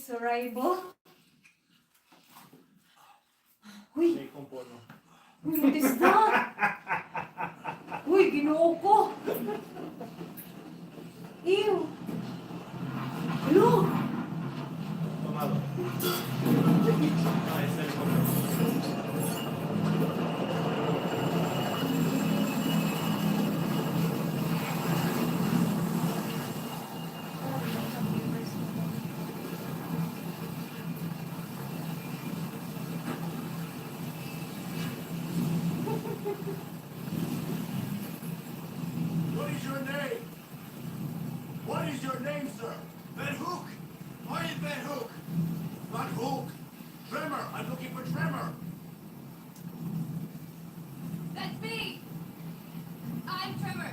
its arrival. Uy! Uy, what is that? Uy, ginoo ko! Ew! Look! Tomado. Ah, ese es el What is your name? What is your name, sir? Van Hook. Why is Van Hook? Van Hook. Tremor. I'm looking for Tremor. That's me! I'm Trevor.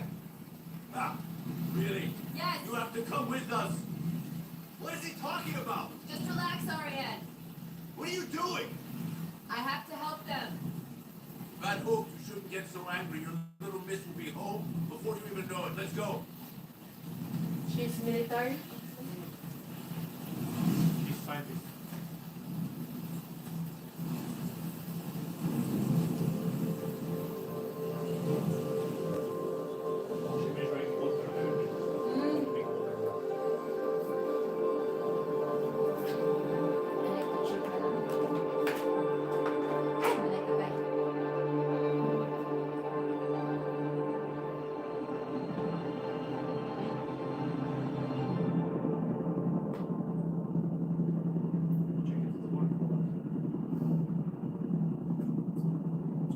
Ah, really? Yes. You have to come with us. What is he talking about? Just relax, Ariane. What are you doing? I have to help them. Van Hook, you shouldn't get so angry. Your little miss will be home before you even know it. Let's go. She's military. He's scientist. She measuring water.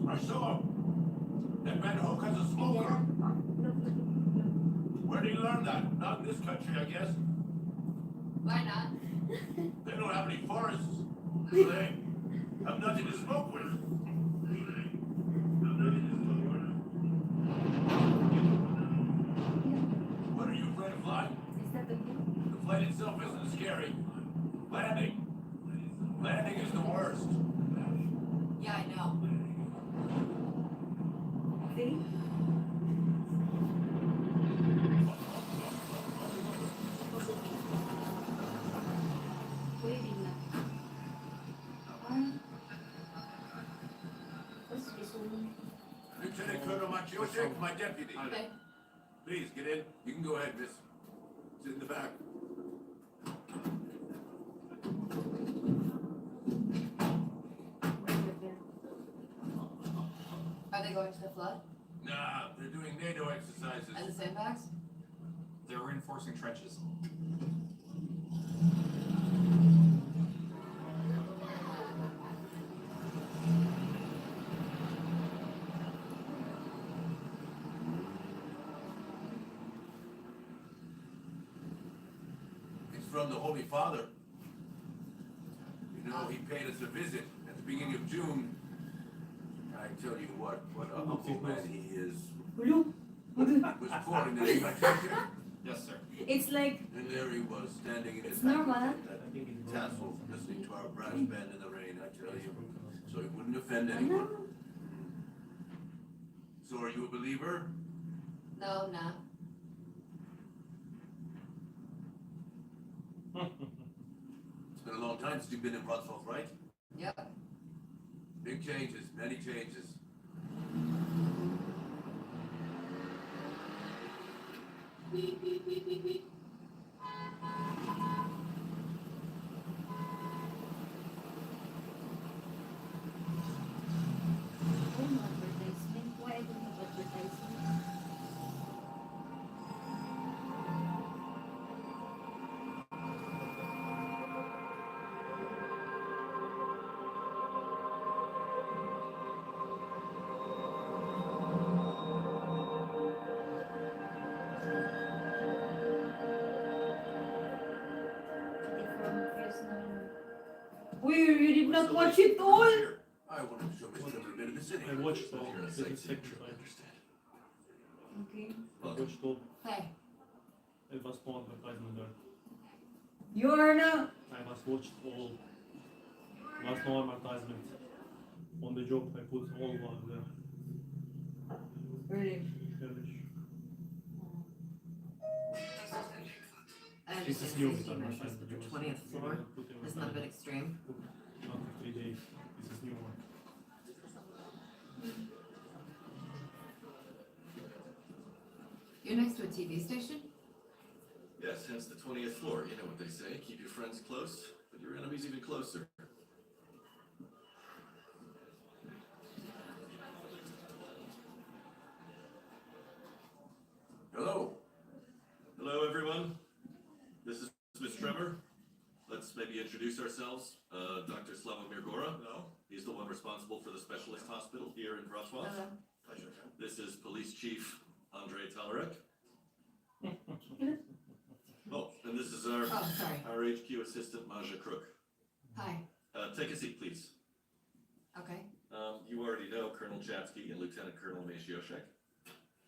I saw him. That Van Hook has a smoker. Where did he learn that? Not in this country, I guess. Why not? They don't have any forests. So they have nothing to smoke with. What are you afraid of flying? Is that okay? The flight itself isn't scary. Landing. Landing is the worst. Yeah, I know. See? Waiting na. What's this one? Lieutenant Colonel Machiosek, my deputy. Okay. Please, get in. You can go ahead, miss. Sit in the back. Are they going to the flood? Nah, they're doing NATO exercises. And the sandbags? They're reinforcing trenches. It's from the Holy Father. You know, he paid us a visit at the beginning of June. I tell you what a humble man he is. Look! Was poor in the invitation, Yes, sir. It's like, and there he was, standing in his It's normal, huh? that tassel, listening to our brass band in the rain, I tell you. So he wouldn't offend I anyone. know. So are you a believer? No, nah. It's been a long time since you've been in Brussels, right? Yep. Big changes, many changes. advertisement. Why I don't have advertisement? You did not watch it all? I wanted to show Mr. a bit of the city. I watched all. Here, Didn't sightseeing. section, I understand. Okay. I watched all. Hey. It was no advertisement there. You are now. I must watched all. Was no advertisement. On the job I put all was there. Really? Herrlich. And This is understand new, safety measures, understand. but the 20th floor isn't that a bit extreme? After 3 days. This is new one. You're next to a TV station? Yes, hence the 20th floor. You know what they say. Keep your friends close, but your enemies even closer. Hello. Hello, everyone. This is Miss Tremor. Let's maybe introduce ourselves. Dr. Slavomir Gora. No. He's the one responsible for the specialist hospital here in Wrocław. Hello. Pleasure. This is Police Chief Andrei Talarek. Oh, and this is our Oh, sorry. our HQ assistant, Maja Crook. Hi. Take a seat, please. Okay. You already know Colonel Chapsky and Lieutenant Colonel Mazioszek.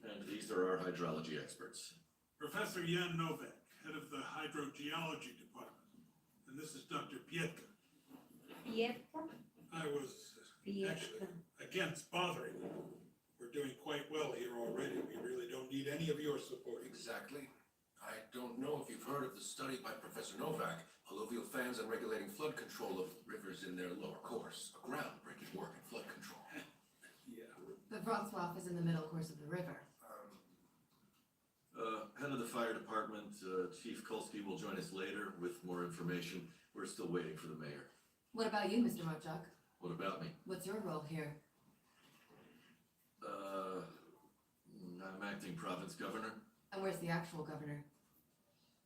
And these are our hydrology experts. Professor Jan Novak, head of the hydrogeology department. And this is Dr. Pietka. Pietka? I was actually against bothering you. We're doing quite well here already. We really don't need any of your support. Exactly. I don't know if you've heard of the study by Professor Novak, alluvial fans and regulating flood control of rivers in their lower course. A groundbreaking work in flood control. Yeah. But Wrocław is in the middle course of the river. Head of the fire department, Chief Kulski, will join us later with more information. We're still waiting for the mayor. What about you, Mr. Mochuk? What about me? What's your role here? I'm acting province governor. And where's the actual governor?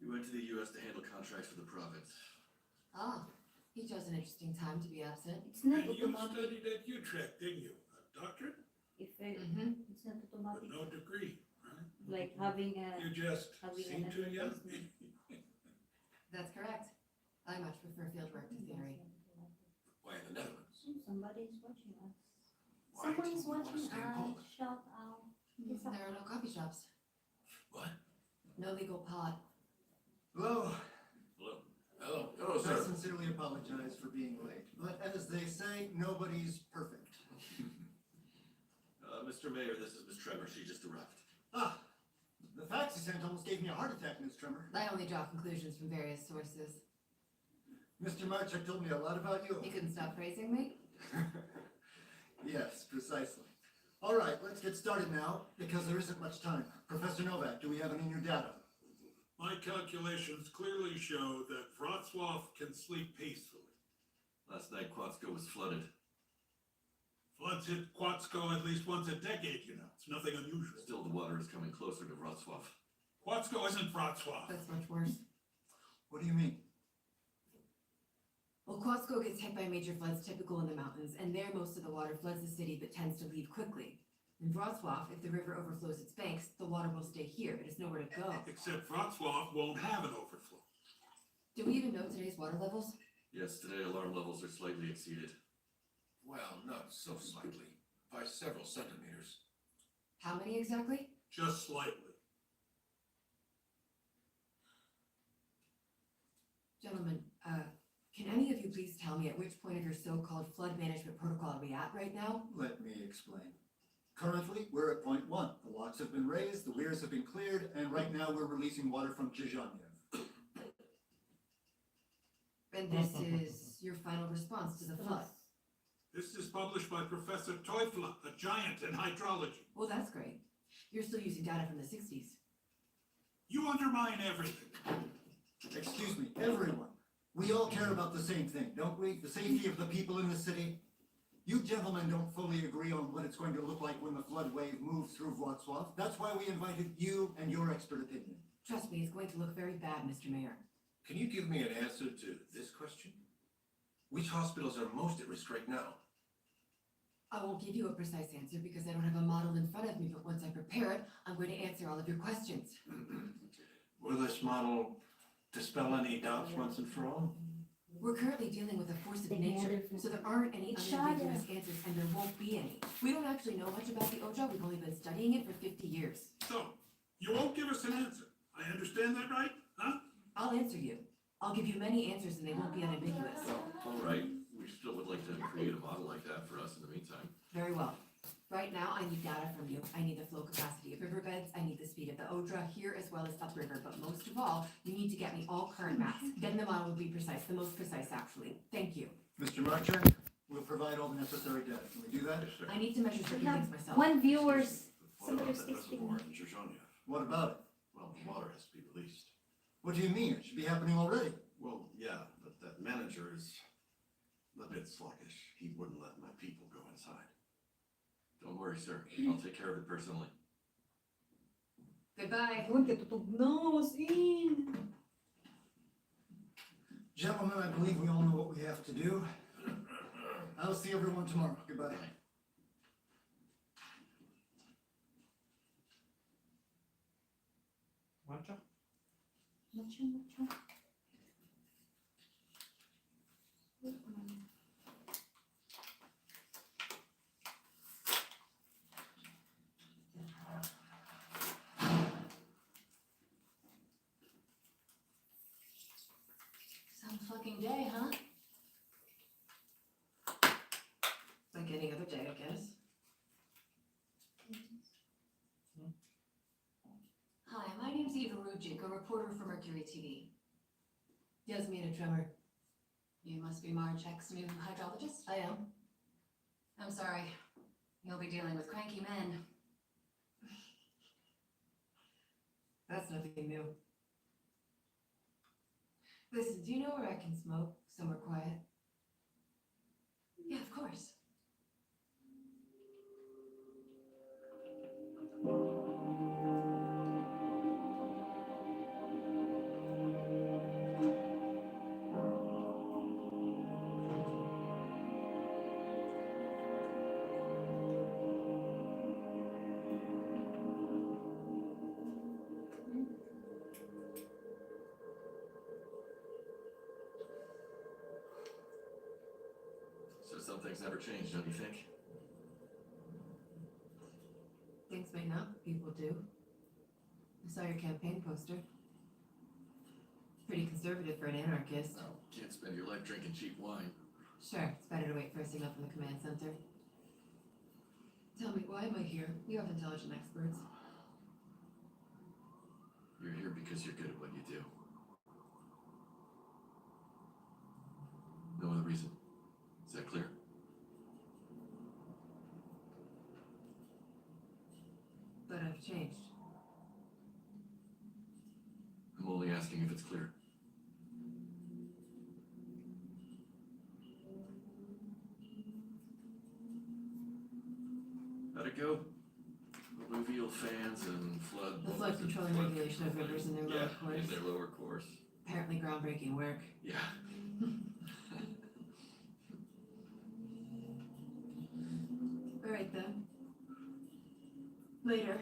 We went to the US to handle contracts for the province. Ah, he chose an interesting time to be absent. It's not And you automatic. studied at Utrecht, didn't you? A doctorate, If Mm-hmm. it's not but automatic. no degree, right? Like having You a just having seem an too young. advertisement. That's correct. I much prefer fieldwork to theory. Why in the Netherlands? Somebody is watching us. Why Someone do is you want to watching stay in us. Poland? Shout out. Yes, There are no coffee shops. What? No legal pot. Hello. Hello. Hello. Hello, I sir. sincerely apologize for being late, but as they say, nobody's perfect. Mr. Mayor, this is Miss Tremor. She just arrived. Ah, the facts you sent almost gave me a heart attack, Miss Tremor. I only draw conclusions from various sources. Mr. Marchuk told me a lot about you. You couldn't stop praising me? Yes, precisely. All right, let's get started now, because there isn't much time. Professor Novak, do we have any new data? My calculations clearly show that Wrocław can sleep peacefully. Last night, Quatsko was flooded. Floods hit Quatsko at least once a decade, you know. It's nothing unusual. Still, the water is coming closer to Wrocław. Quatsko isn't Wrocław. That's much worse. What do you mean? Well, Quatsko gets hit by major floods typical in the mountains, and there most of the water floods the city but tends to leave quickly. In Wrocław, if the river overflows its banks, the water will stay here. It has nowhere to go. Except Wrocław won't have an overflow. Do we even know today's water levels? Yes, today alarm levels are slightly exceeded. Well, not so slightly. By several centimeters. How many exactly? Just slightly. Gentlemen, can any of you please tell me at which point of your so-called flood management protocol are we at right now? Let me explain. Currently, we're at point 1. The locks have been raised, the weirs have been cleared, and right now we're releasing water from Zhizhaniev. And this is your final response to the flood? This is published by Professor Teufler, a giant in hydrology. Well, that's great. You're still using data from the 60s. You undermine everything. Excuse me, everyone. We all care about the same thing, don't we? The safety of the people in the city. You gentlemen don't fully agree on what it's going to look like when the flood wave moves through Wrocław. That's why we invited you and your expert opinion. Trust me, it's going to look very bad, Mr. Mayor. Can you give me an answer to this question? Which hospitals are most at risk right now? I won't give you a precise answer because I don't have a model in front of me, but once I prepare it, I'm going to answer all of your questions. Will this model dispel any doubts once and for all? We're currently dealing with a force of nature, so there aren't any unambiguous answers and there won't be any. We don't actually know much about the OJA, we've only been studying it for 50 years. So, you won't give us an answer. I understand that right? Huh? I'll answer you. I'll give you many answers and they won't be unambiguous. All right, we still would like to create a model like that for us in the meantime. Very well. Right right now, I need data from you. I need the flow capacity of riverbeds, I need the speed of the Odra here as well as upriver, but most of all, you need to get me all current maps. Then the model will be precise, the most precise actually. Thank you. Mr. Marchand, we'll provide all the necessary data. Can we do that? Yes, sir. I need to measure We certain have things myself. one viewers. What about Somebody's that texting reservoir me. in Shoshone? What about it? Well, the water has to be released. What do you mean? It should be happening already. Well, yeah, but that manager is a bit sluggish. He wouldn't let my people go inside. Don't worry, sir. I'll take care of it personally. Goodbye. Yun, katutog na, as in. Gentlemen, I believe we all know what we have to do. I'll see everyone tomorrow. Goodbye. Matcha? Matcha. Some fucking day, huh? Like any other day, I guess. Hi, my name's Eva Rujic, a reporter for Mercury TV. Yasmina Tremor. You must be Marge X, new hydrologist? I am. I'm sorry. You'll be dealing with cranky men. That's nothing new. Listen, do you know where I can smoke somewhere quiet? Yeah, of course. So some things never change, don't you think? Things may not, people do. I saw your campaign poster. Pretty conservative for an anarchist. Well, can't spend your life drinking cheap wine. Sure, it's better to wait for a signal from the command center. Tell me, why am I here? You have intelligent experts. You're here because you're good at what you do. No other reason. Is that clear? But I've changed. I'm only asking if it's clear. How'd it go? Alluvial fans and flood. The flood control and regulation of rivers in their lower course. In their lower course. Apparently groundbreaking work. Yeah. Alright then. Later.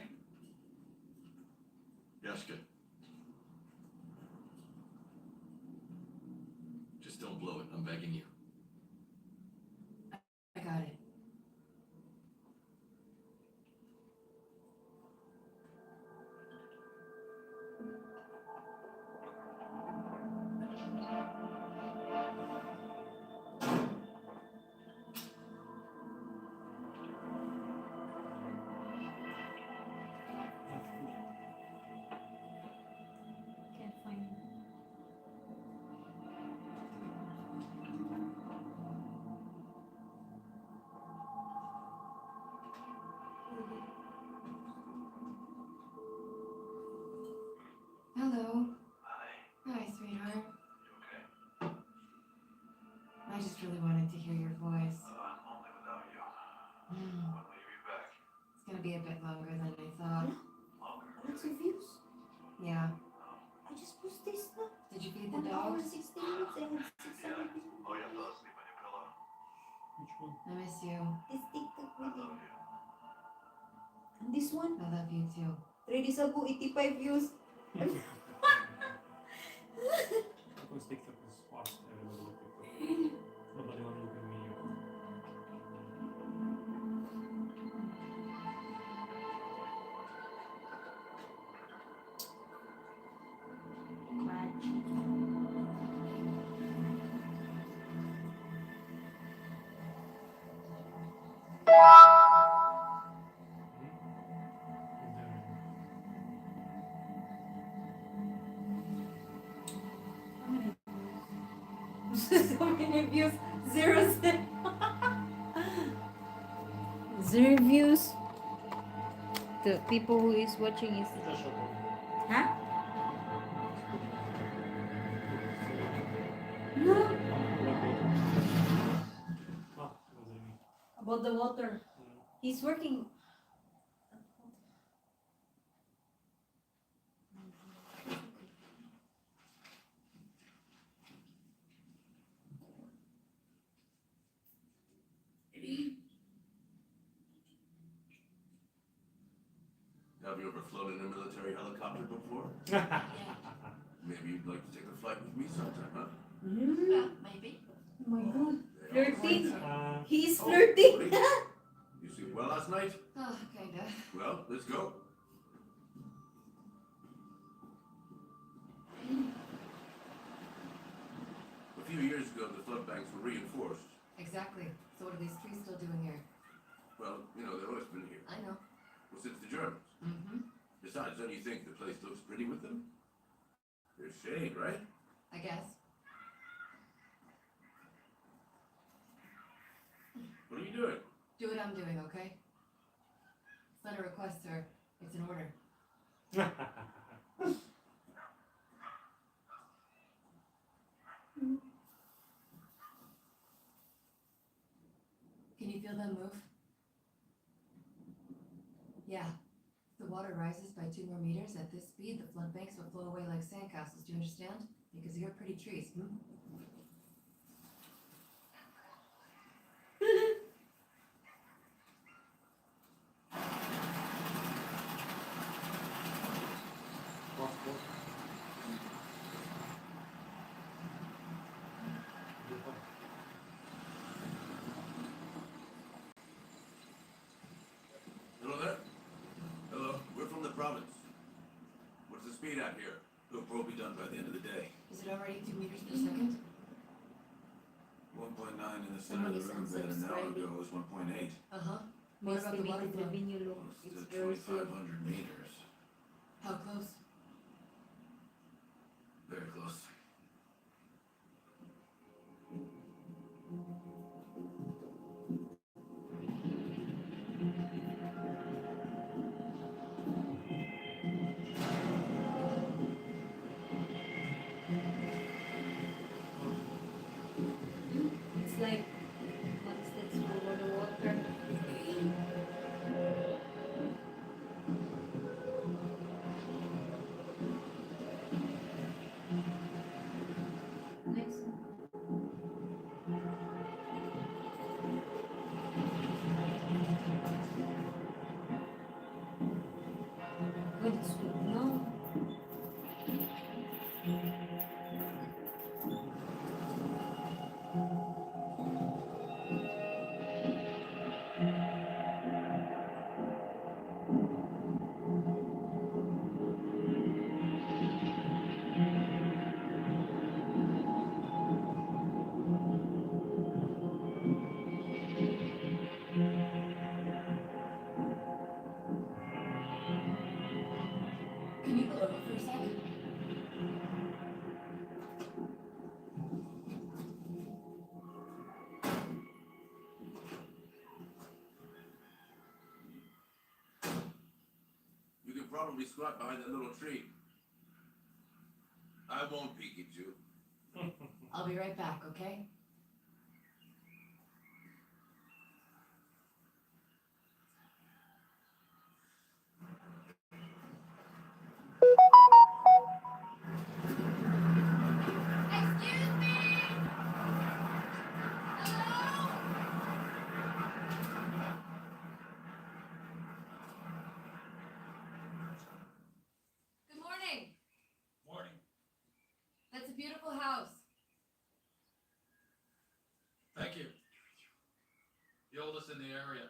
Yashka. Just don't blow it, I'm begging you. I got it. Can't find it. Hello. Hi, Hi, sweetheart. you okay? I just really wanted to hear your voice. I'm lonely without you. Hmm. When will you be back? It's gonna be a bit longer than I thought. Longer? Lots of views. Yeah. I just pushed this now. Did you feed the 1 hour, dogs? 16 minutes. I had 600 views. Oh, you fell asleep on your pillow? Which one? I miss you. This TikTok I video. love you. And this one, I love you too. 3 days ago, 85 views. Because TikTok is fast, everybody look TikTok. Nobody want to look at me. So many views. Zero. Zero views. The people who is watching is. Just shut up. Huh? Put No. black water. Ah, was it me? About the water. Yeah. He's working. Have you ever flown in a military helicopter before? Maybe you'd like to take a flight with me sometime, huh? Yeah, maybe. Oh my god. They are Flirting. fine. He's Oh, flirting. wait. You sleep well last night? Oh, kinda. Well, let's go. A few years ago, the flood banks were reinforced. Exactly. So what are these trees still doing here? Well, you know, they've always been here. I know. Well, since the Germans. Mm-hmm. Besides, don't you think the place looks pretty with them? There's shade, right? I guess. What are you doing? Do what I'm doing, okay? It's not a request, sir. It's an order. Can you feel them move? Yeah. If the water rises by 2 more meters at this speed, the flood banks will flow away like sandcastles. Do you understand? Because you're pretty trees, hmm? Hello there? Hello, we're from the province. What's the speed out here? Hope we'll be done by the end of the day. Is it already 2 meters per second? 1.9 in the center Someone of is the riverbed an hour ago was 1.8. Uh-huh. What My about the water estimated flow? revenue look. It's It's at very slow. 2,500 meters. How close? Very close. It's like once that's over the water. Next. Good. No. Can you pull over for a second? You can probably squat behind that little tree. I won't peek at you. I'll be right back, okay? Excuse me! Hello? Good morning. Morning. That's a beautiful house. Thank you. The oldest in the area.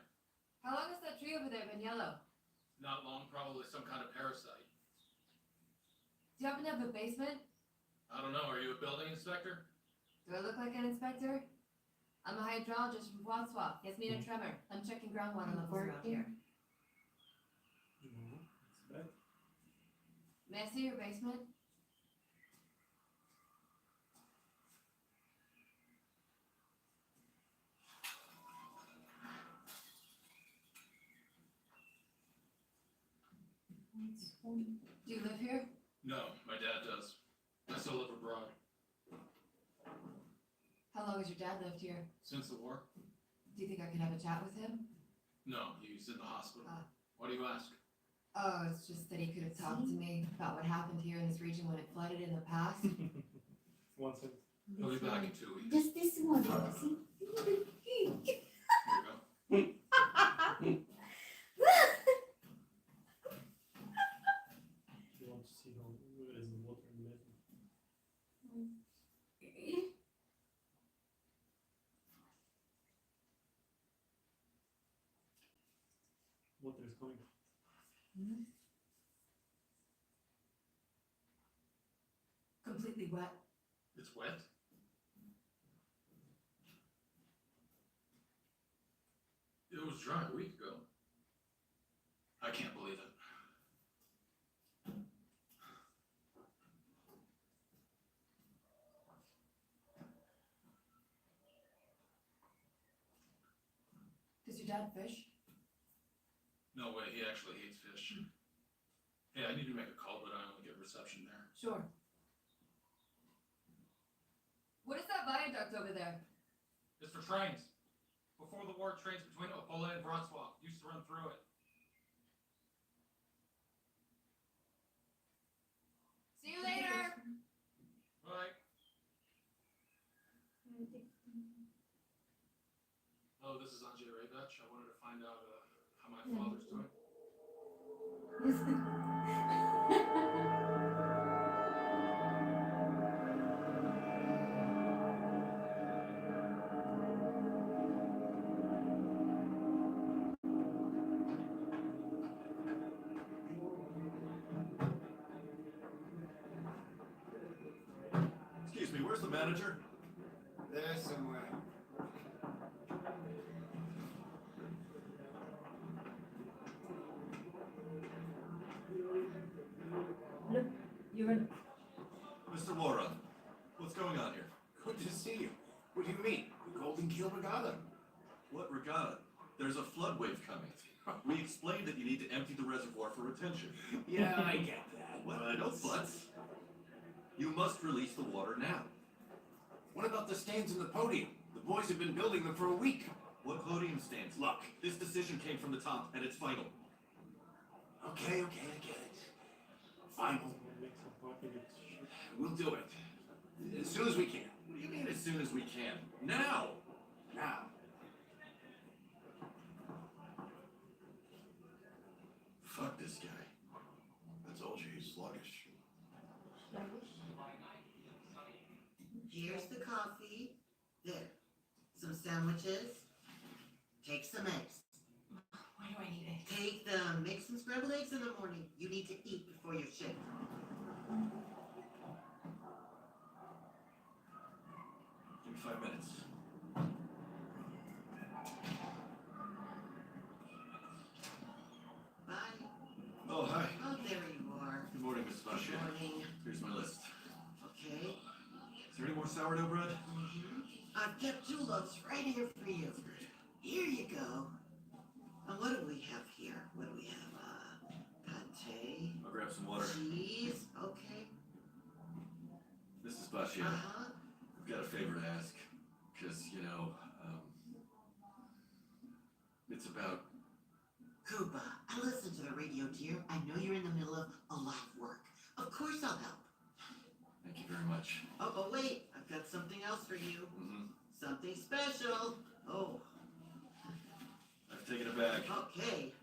How long has that tree over there been yellow? Not long, probably some kind of parasite. Do you happen to have a basement? I don't know, are you a building inspector? Do I look like an inspector? I'm a hydrologist from Wadsworth. Yasmina Tremor. I'm checking groundwater levels around here. No, it's bad. May I see your basement? It's home. Do you live here? No, my dad does. I still live abroad. How long has your dad lived here? Since the war? Do you think I could have a chat with him? No, he's in the hospital. Ah. Why do you ask? Oh, it's just that he could have talked to me about what happened here in this region when it flooded in the past. One second. He'll be back in 2 weeks. Just this one, see? Here you go. You want to see how there is water in there? Water is coming. Completely wet. It's wet? It was dry a week ago. I can't believe it. Does your dad fish? No way, he actually hates fish. Hey, I need to make a call, but I only get reception there. Sure. What is that viaduct over there? It's for trains. Before the war, trains between Opole and Wrocław used to run through it. See you later! Bye. Oh, this is Andrzej Rejbach. I wanted to find out how my father's doing. Excuse me, where's the manager? There somewhere. Look, you're in. Mr. Laura, what's going on here? Good to see you. What do you mean? The Golden Keel Regatta? What regatta? There's a flood wave coming. We explained that you need to empty the reservoir for retention. Yeah, I get that. Well, I don't buts. You must release the water now. What about the stands and the podium? The boys have been building them for a week. What podium stands? Look. This decision came from the top, and it's final. Okay, I get it. Final. Make some party with shit. We'll do it. As soon as we can. What do you mean as soon as we can? Now! Now. Fuck this guy. I told you he's sluggish. Here's the coffee. There. Some sandwiches. Take some eggs. Why do I need eggs? Take them. Make some scrambled eggs in the morning. You need to eat before your shift. Give me 5 minutes. Bye. Oh, hi. Oh, there you are. Good morning, Miss Good Vasha. morning. Here's my list. Okay. Is there any more sourdough bread? I've kept 2 loaves right here for you. Here you go. And what do we have here? What do we have? Pate. I'll grab some water. Cheese. Okay. Mrs. Vasha, Uh-huh. I've got a favor to ask. Because, it's about... Koopa, I listen to the radio, dear. I know you're in the middle of a lot of work. Of course I'll help. Thank you very much. Oh, wait. I've got something else for you. Mm-hmm. Something special. Oh, I've taken a bag. okay.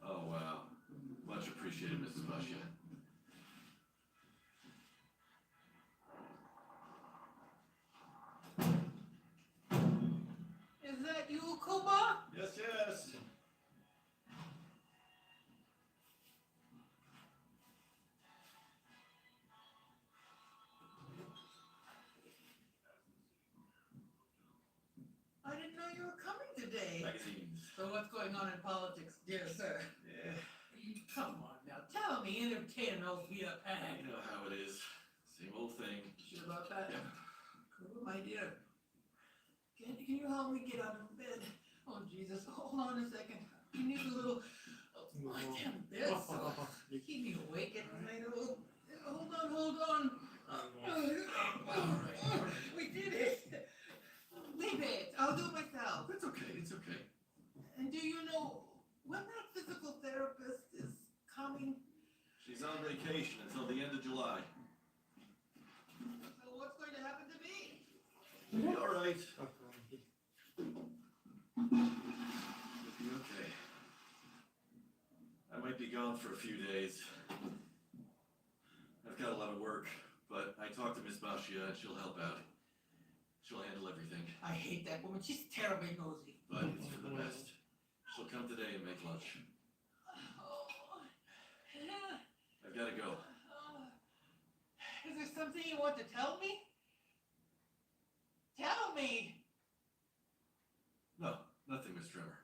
Oh, wow. Much appreciated, Mrs. Vasha. Is that you, Koopa? Yes, yes. I didn't know you were coming today. Magazines. So what's going on in politics, dear sir? Yeah, Come on now, tell me, entertain an old beat up you hag. know how it is. Same old thing. Sure about that? Yeah. Cool, my dear. Can you help me get out of bed? Oh, Jesus, hold on a second. You need a little... Oh, my damn bed, so... keep me awake at night. Oh, hold on. We did it. Leave it. I'll do it myself. It's okay, it's okay. And do you know when that physical therapist is coming? She's on vacation until the end of July. So what's going to happen to me? You'll be all right. You'll be okay. I might be gone for a few days. I've got a lot of work, but I talked to Miss Bashia and she'll help out. She'll handle everything, I hate that woman. She's terribly nosy. but it's for the best. She'll come today and make lunch. I've got to go. Is there something you want to tell me? Tell me! No, nothing, Miss Tremor.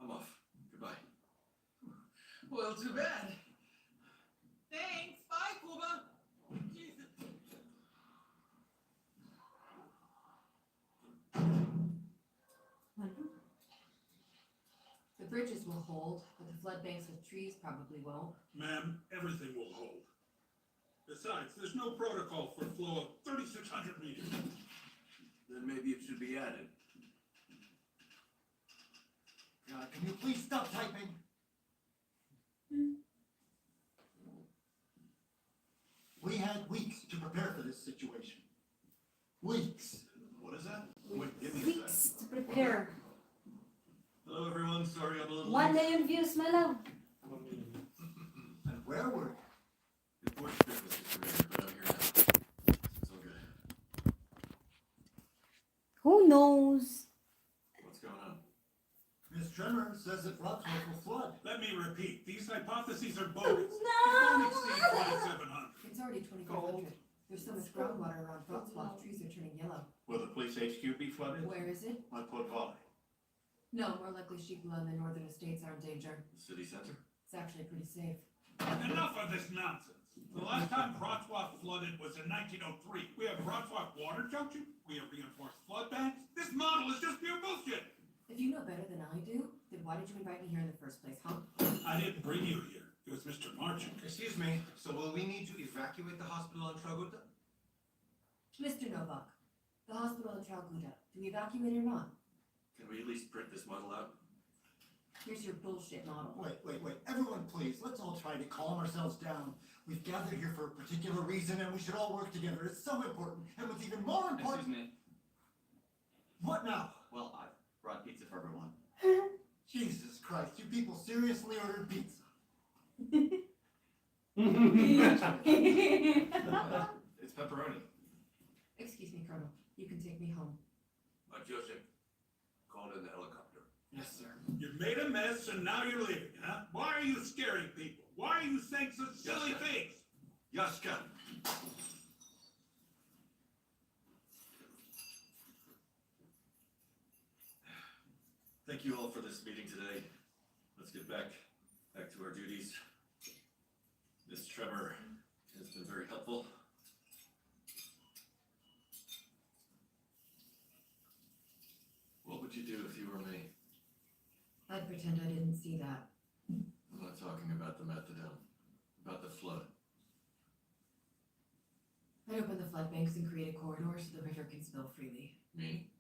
I'm off. Goodbye. Well, too bad. Thanks. Bye, Kuba. Jesus. The bridges will hold, but the flood banks with trees probably won't. Ma'am, everything will hold. Besides, there's no protocol for a flow of 3,600 meters. Then maybe it should be added. God, can you please stop typing? We had weeks to prepare for this situation. Weeks. What is that? Wait, give me a Weeks sec. to prepare. Hello, everyone. Sorry I'm a little 1 late. million views, my love. And where were you? Important business is committed, but I'm here now. It's all good. Who knows? What's going on? Miss Tremor says that Rockford will flood. Let me repeat, these hypotheses are bogus. No! It won't exceed 2,700. It's already 2,500. There's so much groundwater around Wrocław, trees are turning yellow. Will the police HQ be flooded? Where is it? On Port Valley. No, more likely Shikla and the northern estates are in danger. The city center? It's actually pretty safe. Enough of this nonsense. The last time Wrocław flooded was in 1903. We have Wrocław Water Junction. We have reinforced flood banks. This model is just pure bullshit. If you know better than I do, then why did you invite me here in the first place, huh? I didn't bring you here. It was Mr. Marchand. Excuse me, so will we need to evacuate the hospital in Traguta? Mr. Novak, the hospital in Traguta, do we evacuate or not? Can we at least print this model out? Here's your bullshit model. Wait. Everyone, please, let's all try to calm ourselves down. We've gathered here for a particular reason and we should all work together. It's so important. And what's even more important... Excuse me. What now? Well, I brought pizza for everyone. Jesus Christ, you people seriously ordered pizza? It's pepperoni. Excuse me, Colonel. You can take me home. Joseph, call in the helicopter. Yes, sir. You made a mess and now you're leaving, huh? Why are you scaring people? Why are you saying such silly Yes, sir. things? Yaska! Thank you all for this meeting today. Let's get back to our duties. Miss Tremor has been very helpful. What would you do if you were me? I'd pretend I didn't see that. I'm not talking about the methadone, about the flood. I'd open the flood banks and create a corridor so the river can spill freely. Me?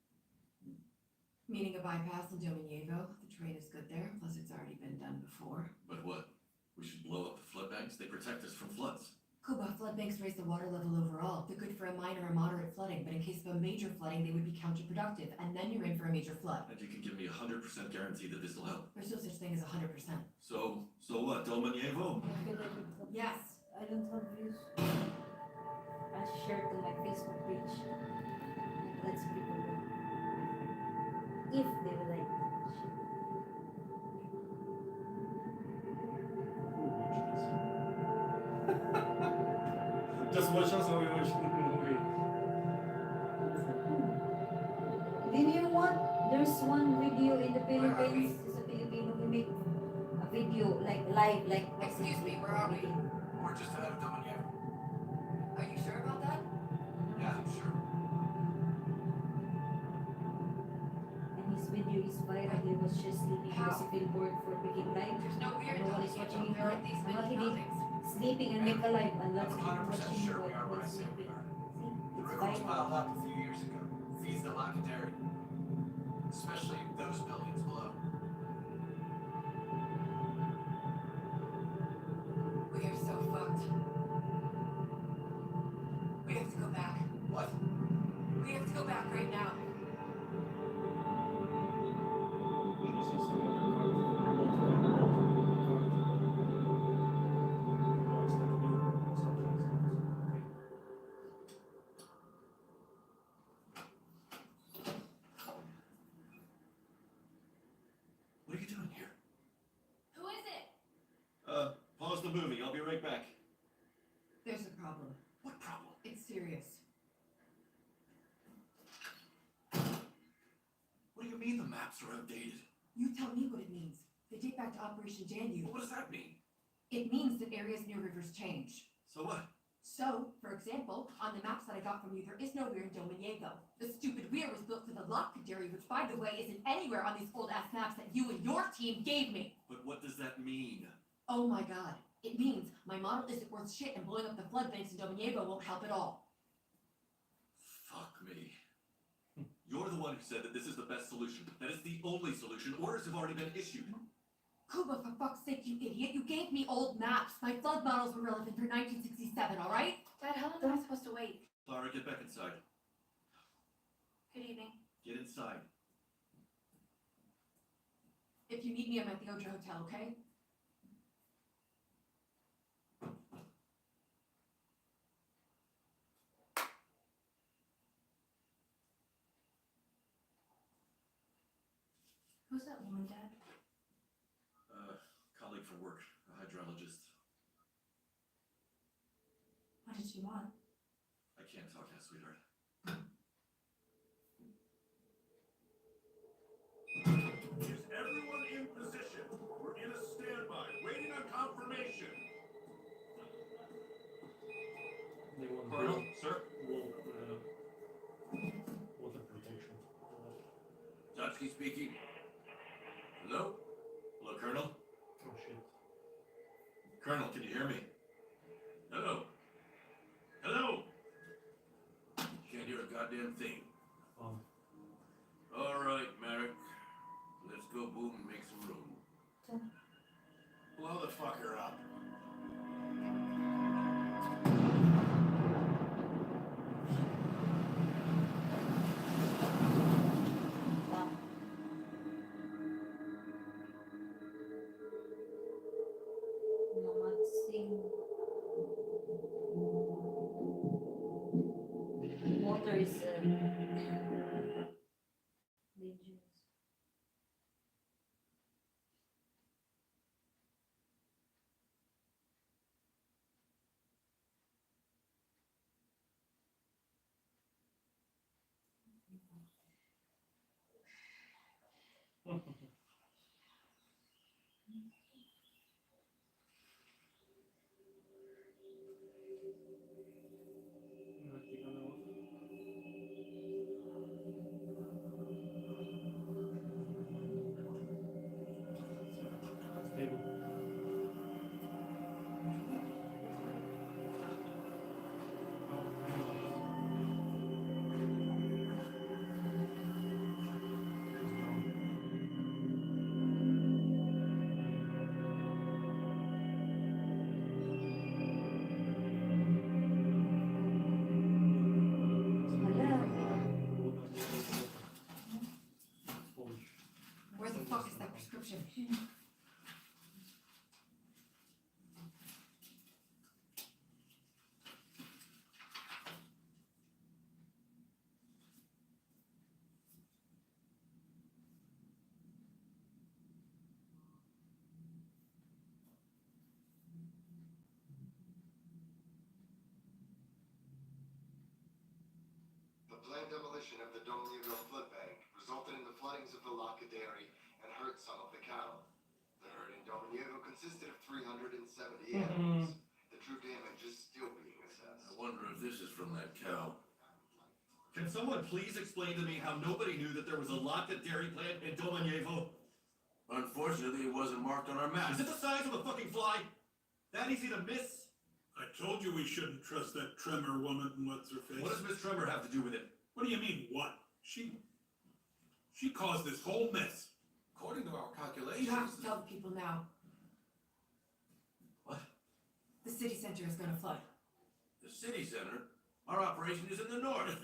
Meaning a bypass in Dominguez. The terrain is good there, plus it's already been done before. But what? We should blow up the flood banks? They protect us from floods. Kuba, flood banks raise the water level overall. They're good for a minor or moderate flooding, but in case of a major flooding, they would be counterproductive, and then you're in for a major flood. And you can give me 100% guarantee that this will help. There's no such thing as 100%. So what? Domanievo? I feel like it's Yes. I don't have views. I'll share to my Facebook page. Let's people know. If they will like. Just watch us while we watch the movie. Did you want? There's one video in the Philippines. It's a Filipino who make a video like live, like. Excuse me, where are we? We're just ahead of Dominic. Are you sure about that? Yeah, I'm sure. And his video video is viral. He was just sleeping because he feel bored for making live. There's no weird No one is intelligence. watching him. There aren't these How many can he buildings. sleeping and make a live and lots of I'm people 100% watching sure we are while where I say we sleeping? are. See, The it's river was piled viral. up a few years ago. Feeds the Lacadary. Especially those buildings below. We are so fucked. We have to go back. What? We have to go back right now. What are you doing here? Who is it? Pause the movie. I'll be right back. There's a problem. What problem? It's serious. What do you mean the maps are outdated? You tell me what it means. They date back to Operation Danube. What does that mean? It means that areas near rivers change. So what? So, for example, on the maps that I got from you, there is no weir in Dominiego. The stupid weir was built for the Locadary, which, by the way, isn't anywhere on these old-ass maps that you and your team gave me. But what does that mean? Oh my god. It means my model isn't worth shit and blowing up the flood banks in Dominiego won't help at all. Fuck me. You're the one who said that this is the best solution, that it's the only solution. Orders have already been issued. Kuba, for fuck's sake, you idiot. You gave me old maps. My flood models were relevant for 1967, alright? Dad, how long am I supposed to wait? Clara, get back inside. Good evening. Get inside. If you need me, I'm at the Oja Hotel, okay? Who's that woman, Dad? Colleague for work, a hydrologist. What did she want? I can't talk now, sweetheart. Is everyone in position? We're in a standby, waiting on confirmation. They want Colonel, sir? Water protection. Zatsky speaking. Hello? Hello, Colonel? Oh shit. Colonel, can you hear me? Hello? Hello? Can't hear a goddamn thing. Um, All right, Merrick. Let's go boom and make some room. Blow the fucker up. Mamad Singh. Water is dangerous. Stable. Where the fuck is that prescription? The planned demolition of the Dominieville flood bank resulted in the floodings of the Lacadary and hurt some of the cattle. The herd in Dominieville consisted of 370 animals. The true damage is still being assessed. I wonder if this is from that cow. Can someone please explain to me how nobody knew that there was a Laka dairy plant in Domanyevo? Unfortunately, it wasn't marked on our map. Is it the size of a fucking fly? That easy to miss? I told you we shouldn't trust that Tremor woman and what's her face. What does Miss Tremor have to do with it? What do you mean, what? She caused this whole mess. According to our calculations. You have to tell the people now. What? The city center is gonna flood. The city center? Our operation is in the north.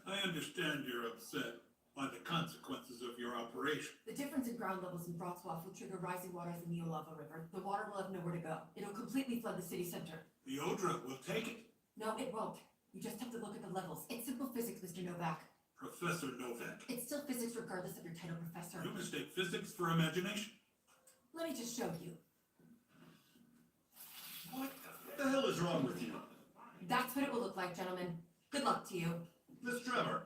I understand you're upset by the consequences of your operation. The difference in ground levels in Wrocław will trigger rising waters in the Olava River. The water will have nowhere to go. It'll completely flood the city center. The Odra will take it. No, it won't. You just have to look at the levels. It's simple physics, Mr. Novak. Professor Novak. It's still physics regardless of your title, Professor. You mistake physics for imagination. Let me just show you. What the hell is wrong with you? That's what it will look like, gentlemen. Good luck to you. Miss Tremor.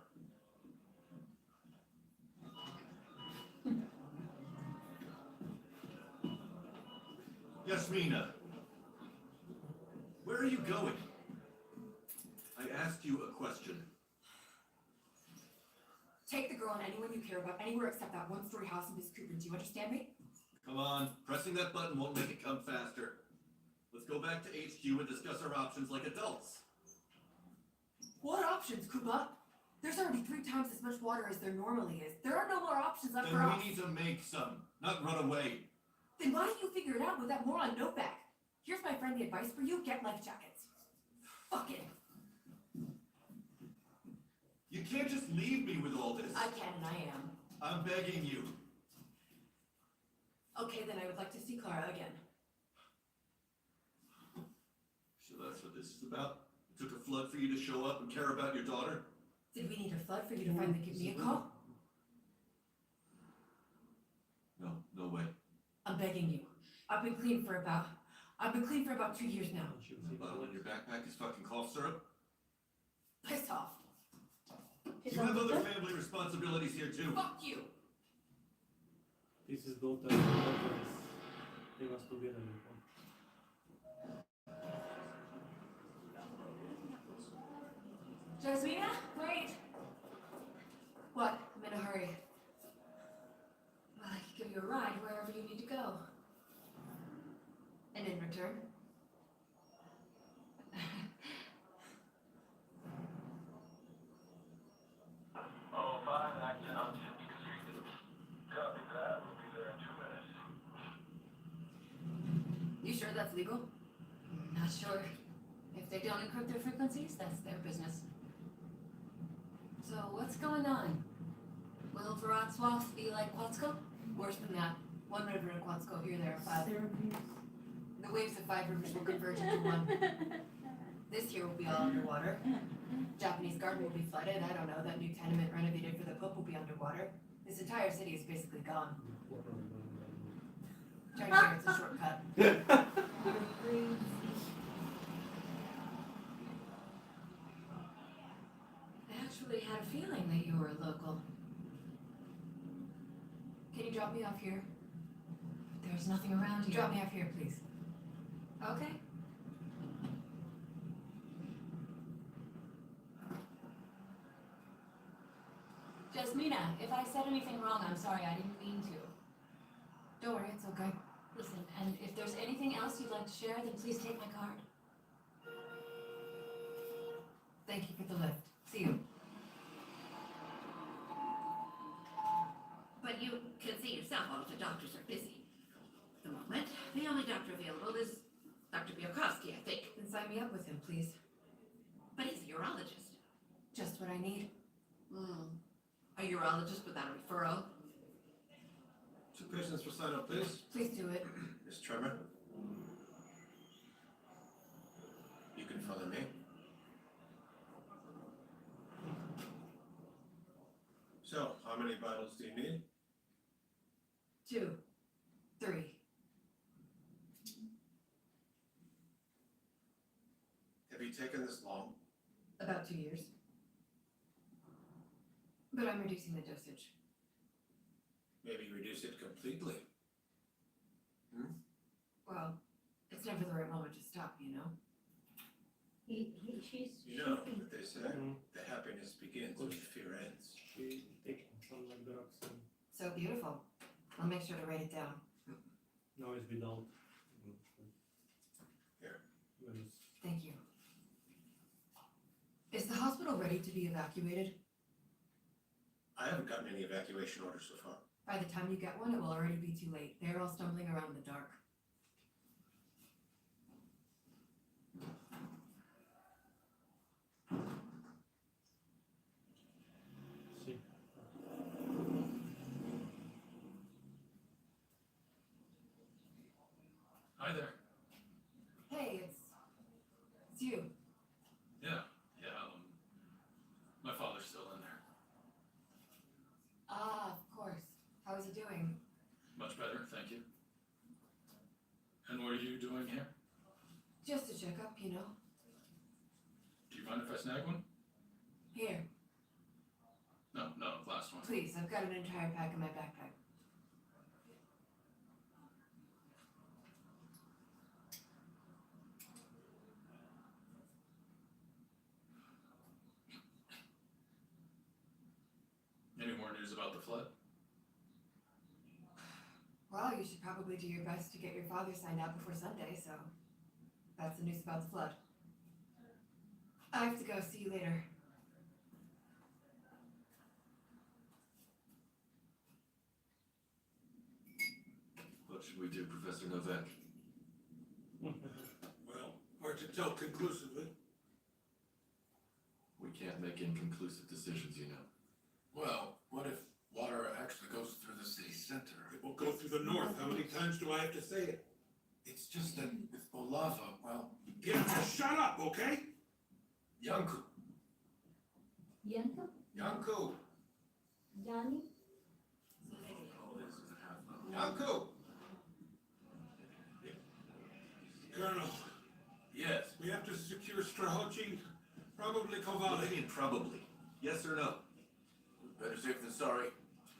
Yasmina. Where are you going? I asked you a question. Take the girl and anyone you care about anywhere except that one-story house in Miss Cooper. Do you understand me? Come on, pressing that button won't make it come faster. Let's go back to HQ and discuss our options like adults. What options, Kuba? There's already 3 times as much water as there normally is. There are no more options left for Then us. we need to make some, not run away. Then why don't you figure it out with that moron Novak? Here's my friendly advice for you. Get life jackets. Fuck it. You can't just leave me with all this. I can and I am. I'm begging you. Okay, then I would like to see Clara again. So that's what this is about? It took a flood for you to show up and care about your daughter? Did we need a flood for you to finally give me a call? No, no way. I'm begging you. I've been clean for about 2 years now. The bottle in your backpack is fucking cough syrup? Piss off. You have other family responsibilities here too. Fuck you. This is daughter. They must together. Jasmina, wait. What? I'm in a hurry. Well, I could give you a ride wherever you need to go. And in return? Oh, fine, I cannot copy that. We'll be there in 2 minutes. You sure that's legal? Not sure. If they don't encrypt their frequencies, that's their business. So what's going on? Will Wrocław be like Kłodzko? Worse than that. One river in Kłodzko, here there are 5. The waves of 5 rivers will converge into one. This year will be all underwater. Japanese garden will be flooded. I don't know, that new tenement renovated for the Pope will be underwater. This entire city is basically gone. Trying to figure it's a shortcut. I actually had a feeling that you were local. Can you drop me off here? There's nothing around here. Drop me off here, please. Okay. Jasmina, if I said anything wrong, I'm sorry, I didn't mean to. Don't worry, it's okay. Listen, and if there's anything else you'd like to share, then please take my card. Thank you for the lift. See you. But you can see yourself, all of the doctors are busy. At the moment, the only doctor available is Dr. Bielkowski, I think. Then sign me up with him, please. But he's a urologist. Just what I need. A urologist without a referral? 2 patients for sign up, please. Please do it. Miss Tremor. You can follow me. So, how many bottles do you need? 2, 3. Have you taken this long? About 2 years. But I'm reducing the dosage. Maybe reduce it completely. Well, it's never the right moment to stop, you know? She's You know what they say, the happiness begins begins when fear ends. She taking some like drugs and So beautiful. I'll make sure to write it down. now it's without. Here. When it's Thank you. Is the hospital ready to be evacuated? I haven't gotten any evacuation orders so far. By the time you get one, it will already be too late. They're all stumbling around in the dark. see. Hi there. Hey, it's you. Yeah, my father's still in there. Ah, of course. How is he doing? Much better, thank you. And what are you doing here? Just a checkup, you know. Do you mind if I snag one? Here, No, last one. please. I've got an entire pack in my backpack. Any more news about the flood? Well, you should probably do your best to get your father signed out before Sunday, so that's the news about the flood. I have to go. See you later. What should we do, Professor Novak? Well, hard to tell conclusively. We can't make inconclusive decisions, you know. Well, what if water actually goes through the city center? It will go through the north. How many times do I have to say it? It's just that with lava, well, Yeah, just shut up, okay? Yanku, Yanko? Yanku, Johnny? Yanku. Colonel, Yes. we have to secure Strahocin, probably What Kovali. do you mean, probably? Yes or no? Better safe than sorry.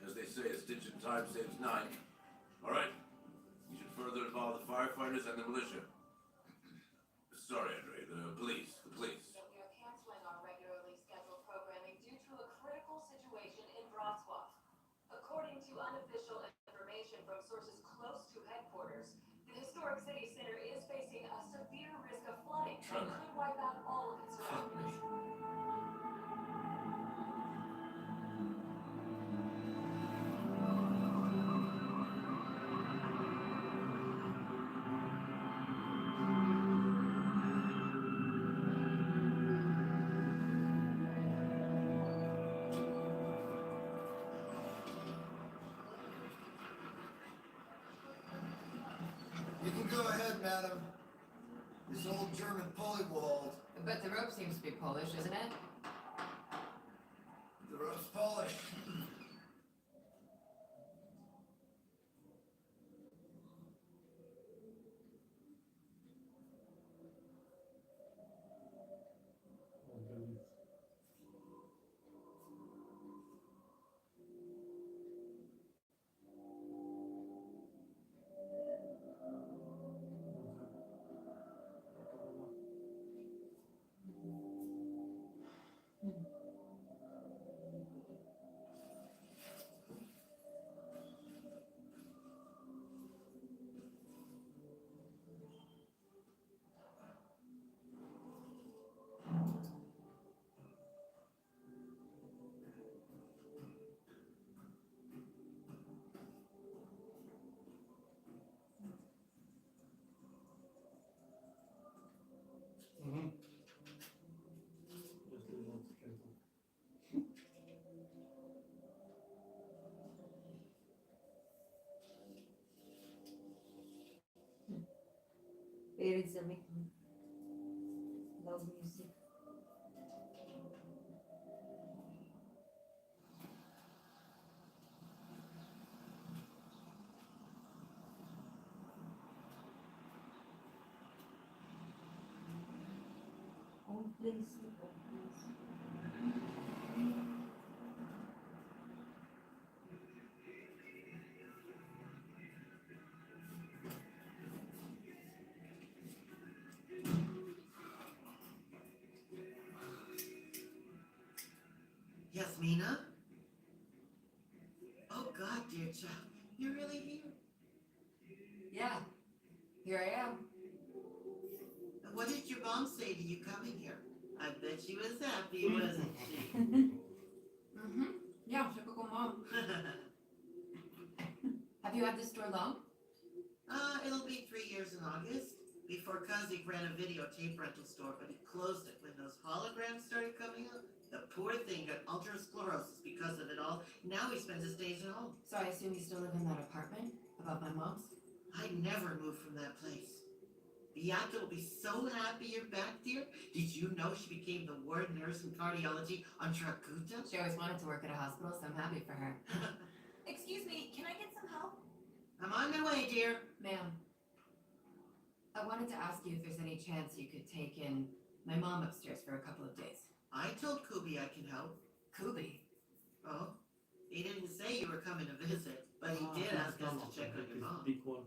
As they say, a stitch in time saves 9. All right. We should further involve the firefighters and the militia. Sorry, Andre, the police. We are canceling our regularly scheduled programming due to a critical situation in Wrocław. According to unofficial information from sources close to headquarters, the historic city center is facing a severe risk of flooding that Trevor. could wipe out all of its Fuck me. surroundings. You can go ahead, madam. This old German polywald. But the rope seems to be Polish, isn't it? The rope's Polish. Oh, goodness. Mm-hmm. Just a little careful. Parents are making loud music. Oh, please, oh, please. Yasmina? Oh God, dear child, you're really here? Yeah, here I am. And what did your mom say to you coming here? I bet she was happy, wasn't she? Mm-hmm. Yeah, typical mom. Have you had this store long? It'll be 3 years in August. Before Kazik ran a videotape rental store, but he closed it when those holograms started coming up. The poor thing got ulcerosclerosis because of it all. Now he spends his days at home. So I assume you still live in that apartment above my mom's? I never moved from that place. Beata will be so happy you're back, dear. Did you know she became the ward nurse in cardiology on Trakuta? She always wanted to work at a hospital, so I'm happy for her. Excuse me, can I get some help? I'm on my way, dear. Ma'am, I wanted to ask you if there's any chance you could take in my mom upstairs for a couple of days. I told Kubi I can help. Kubi? Oh? He didn't say you were coming to visit, but he did ask us to check on your mom. Big one.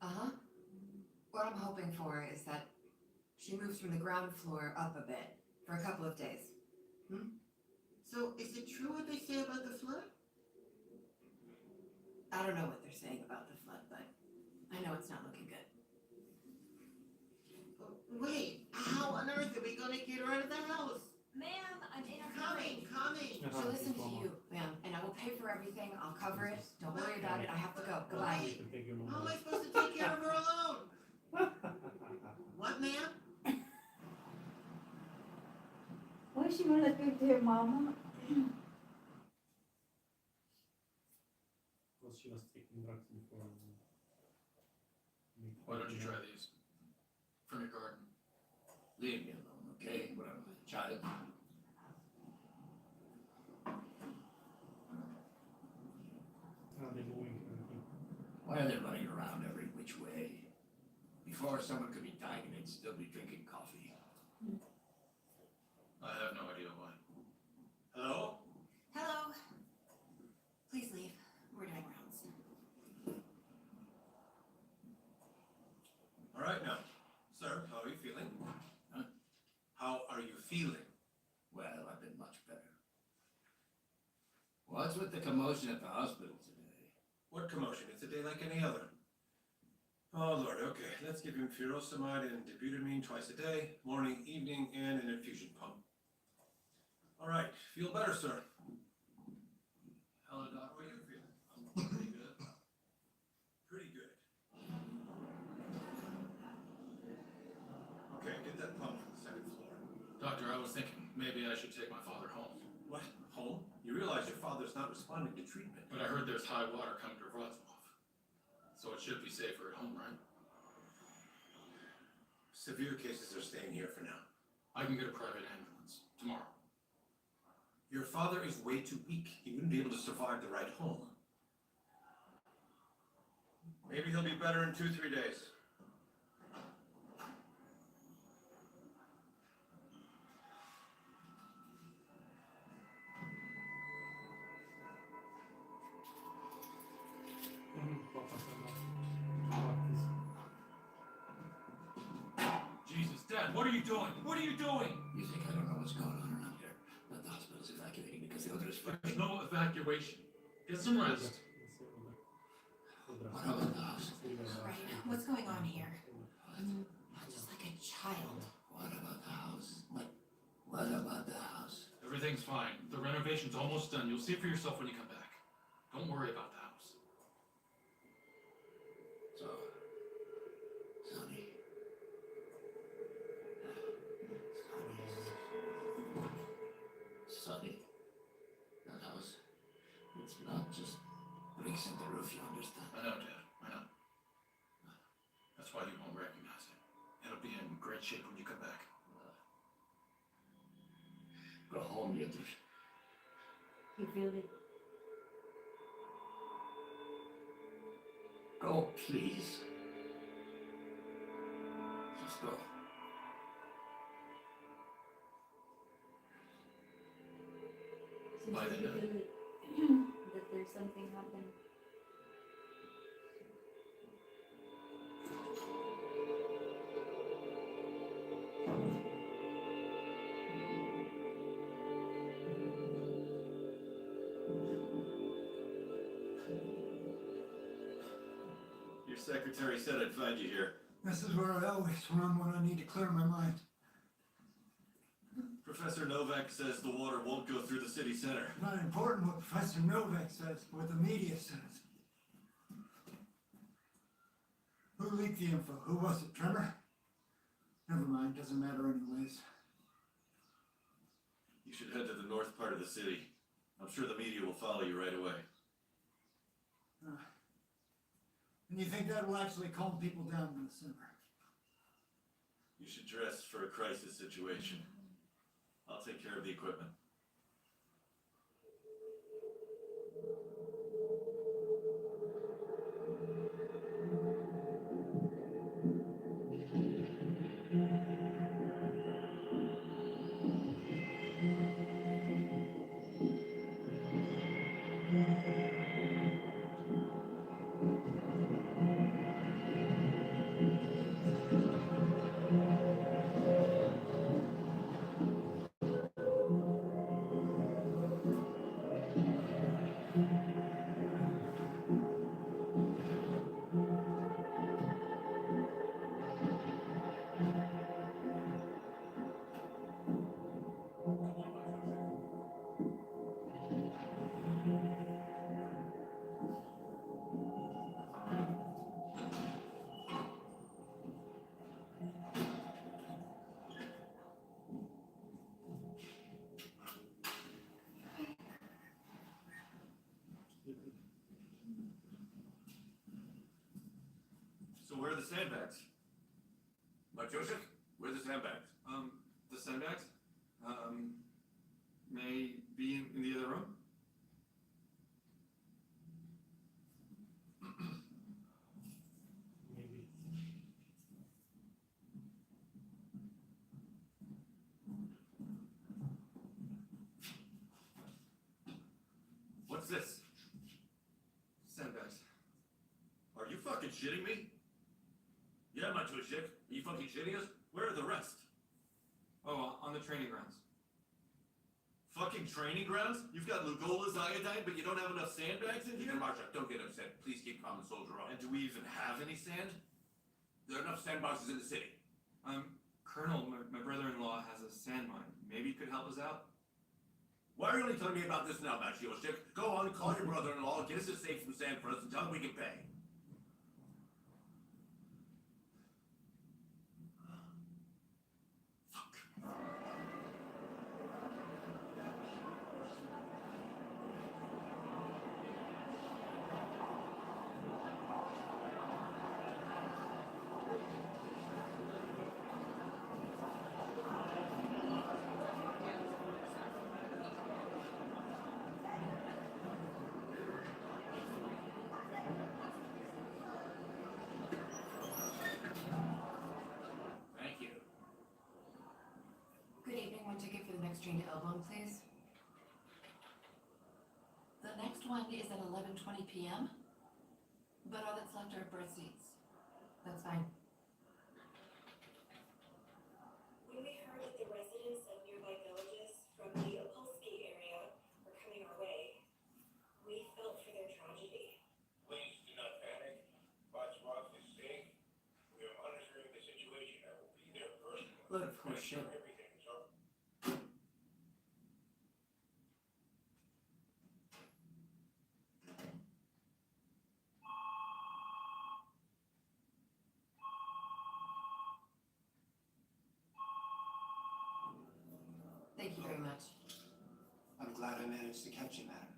Uh-huh. What I'm hoping for is that she moves from the ground floor up a bit for a couple of days. So, is it true what they say about the flood? I don't know what they're saying about the flood, but I know it's not looking good. Wait, how on earth are we gonna get her out of the house? Ma'am, I'm in a Coming, coming. She'll listen to you, ma'am, and I will pay for everything. I'll cover it. Don't worry about it. I have to go. Goodbye. How am I supposed to take care of her alone? What, ma'am? Why she wanna speak to your mama? Well, she was taking drugs before. Why don't you try these? From your garden. Leave me alone, okay? What am I, a child? Are they moving everything? Why are they running around every which way? Before, someone could be dying and they'd still be drinking coffee. I have no idea why. Hello? Hello. Please leave. We're doing rounds. All right now. Sir, how are you feeling? Huh? How are you feeling? Well, I've been much better. What's with the commotion at the hospital today? What commotion? It's a day like any other. Oh Lord, okay. Let's give him furosemide and dobutamine twice a day, morning, evening, and an infusion pump. All right, feel better, sir. Hello, Doc. How are you feeling? I'm pretty good. Pretty good. Okay, get that pump from the second floor. Doctor, I was thinking maybe I should take my father home. What? Home? You realize your father's not responding to treatment. But I heard there's high water coming to Wrocław. So it should be safer at home, right? Severe cases are staying here for now. I can get a private ambulance tomorrow. Your father is way too weak. He wouldn't be able to survive the ride home. Maybe he'll be better in 2-3 days. Jesus, Dad, what are you doing? What are you doing? You think I don't know what's going on around here? But the hospital's evacuating because the others There's no evacuation. Get some rest. What about the house? Right. What's going on here? Just like a child. What about the house? What about the house? Everything's fine. The renovation's almost done. You'll see for yourself when you come back. Don't worry about the house. So, Sonny. Sonny. That house. It's not just bricks in the roof, you understand? I know, Dad. I know. That's why you won't recognize it. It'll be in great shape when you come back. Go home, Yiddish. You feel it? Go, please. Just go. Seems Bye, like you then. feel it. That there's something happening. secretary said I'd find you here. This is where I always run when I need to clear my mind. Professor Novak says the water won't go through the city center. Not important what Professor Novak says, what the media says. Who leaked the info? Who was it, Tremor? Never mind, doesn't matter anyways. You should head to the north part of the city. I'm sure the media will follow you right away. And you think that will actually calm people down in the center? You should dress for a crisis situation. I'll take care of the equipment. So where are the sandbags? Matryoshik, where are the sandbags? The sandbags? May be in the other room? Maybe. What's this? Sandbags. Are you fucking shitting me? Yeah, Matryoshik, are you fucking shitting us? Where are the rest? Oh, on the training grounds. Fucking training grounds? You've got Lugola's iodine, but you don't have enough sandbags in here? Marsha, don't get upset. Please keep common soldier on. And do we even have any sand? There are enough sandboxes in the city. Colonel, my brother-in-law has a sand mine. Maybe you could help us out? Why are you only telling me about this now, Matryoshik? Go on, call your brother-in-law, get us a safe from sand for us, and tell him we can pay. Thank you. Good evening, one ticket for the next train to Elbowing, please. The next one is at 11:20 p.m., but all that's left are birth seats. That's fine. When we heard that the residents of nearby villages from the Opolsky area were coming our way, we felt for their tragedy. Please do not panic. Wadsworth is safe. We are monitoring the situation. I will be there personally. Load of horse shit. Everything is up. Thank you very much. I'm glad I managed to catch you, madam.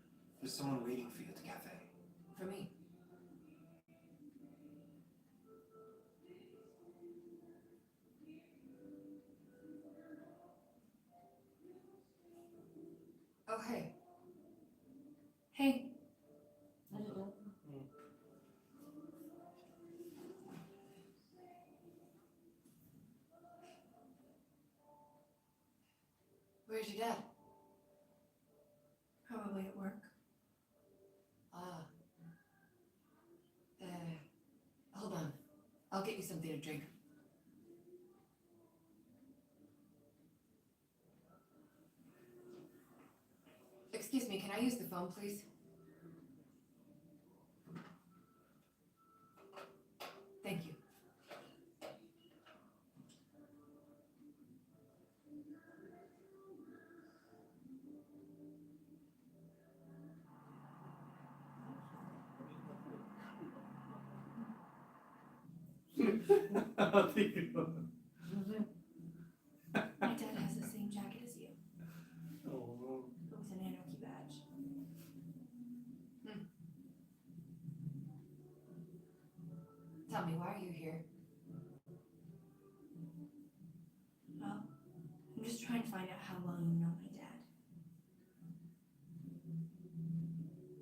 There's someone waiting for you at the cafe. For me. Oh, hey. Hey. Where's your dad? Probably at work. Ah. Hold on. I'll get you something to drink. Excuse me, can I use the phone, please? I think it was. My dad has the same jacket as you. Oh, But with an anarchy badge. Tell me, why are you here? Well, I'm just trying to find out how well you know my dad.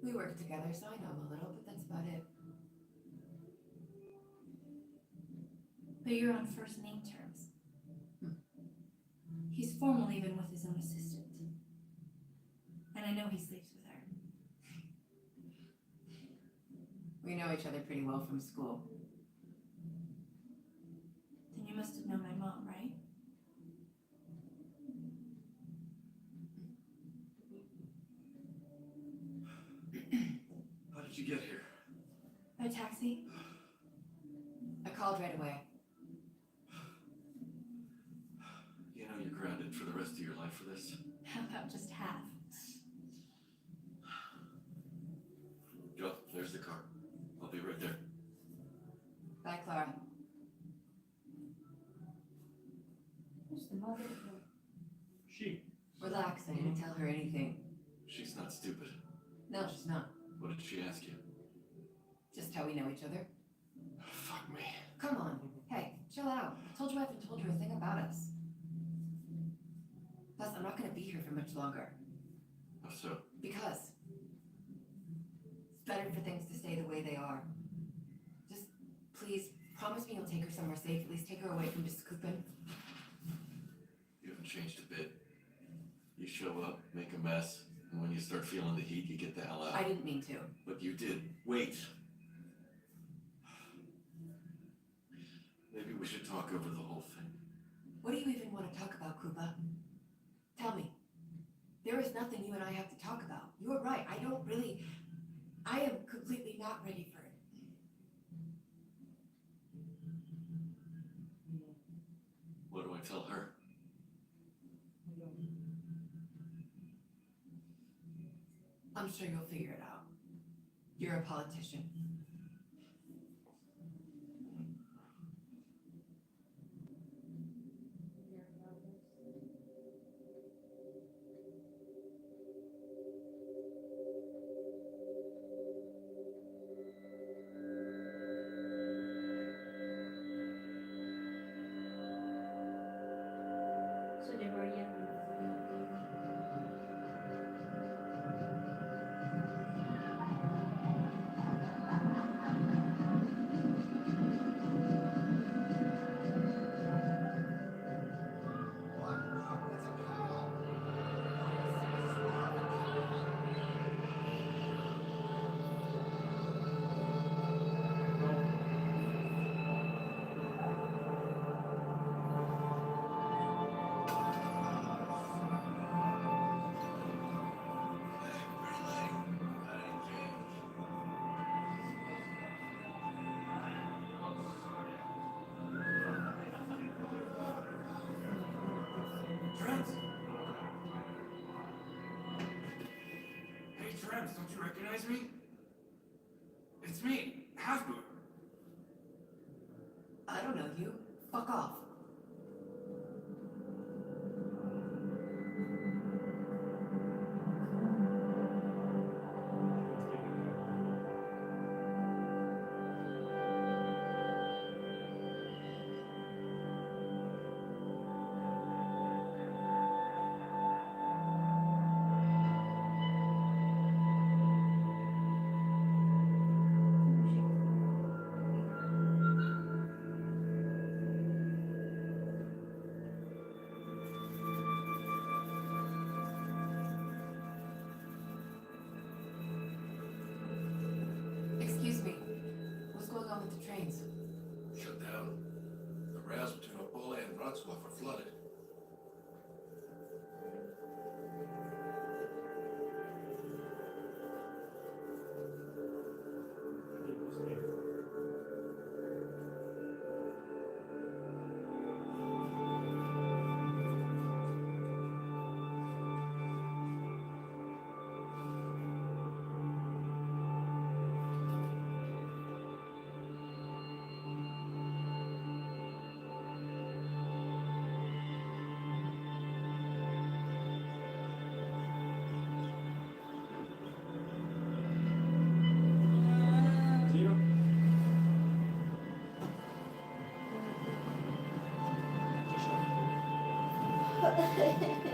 We work together, so I know him a little, but that's about it. But you're on first name terms. He's formal even with his own assistant. And I know he sleeps with her. We know each other pretty well from school. Then you must have known my mom, right? How did you get here? By taxi? I called right away. You know you're grounded for the rest of your life for this. How about just half? Joe, there's the car. I'll be right there. Bye, Clara. Who's the mother? she. Relax, I didn't tell her anything. She's not stupid. No, she's not. What did she ask you? Just how we know each other. Fuck me. Come on. Hey, chill out. I told you I haven't told her a thing about us. Plus, I'm not gonna be here for much longer. How so? Because it's better for things to stay the way they are. Just please promise me you'll take her somewhere safe. At least take her away from Biskupen. You haven't changed a bit. You show up, make a mess, and when you start feeling the heat, you get the hell out. I didn't mean to. But you did. Wait. Maybe we should talk over the whole thing. What do you even want to talk about, Krupa? Tell me. There is nothing you and I have to talk about. You are right. I am completely not ready for it. What do I tell her? I'm sure you'll figure it out. You're a politician. So they were young. Trent! Hey, Trent, don't you recognize me? It's me, Hasbro. I don't know you. Fuck off. Excuse me. What's going on with the trains? Shut down. The rails between Opole and Wrocław are flooded. What?